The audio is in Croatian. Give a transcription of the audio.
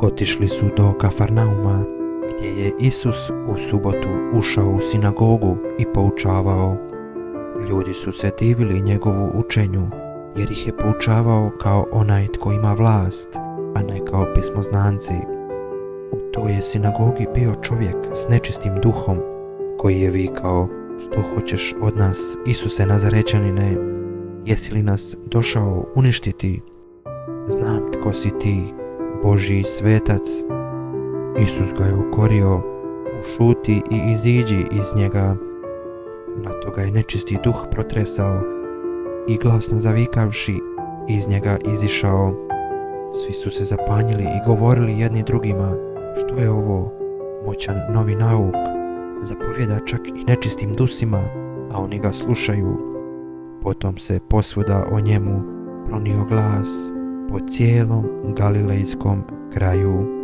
Otišli su do Kafarnauma, gdje je Isus u subotu ušao u sinagogu i poučavao. Ljudi su se divili njegovu učenju, jer ih je poučavao kao onaj tko ima vlast, a ne kao pismoznanci. U toj je sinagogi bio čovjek s nečistim duhom, koji je vikao: "Što hoćeš od nas, Isuse Nazarećanine? Jesi li nas došao uništiti? Znam tko si ti, Božji svetac." Isus ga je ukorio: "Ušuti i iziđi iz njega." Na to ga je nečisti duh protresao i glasno zavikavši iz njega izišao. Svi su se zapanjili i govorili jedni drugima: "Što je ovo? Moćan novi nauk. Zapovjeda čak i nečistim dusima, a oni ga slušaju." Potom se posvuda o njemu pronio glas po cijelom galilejskom kraju.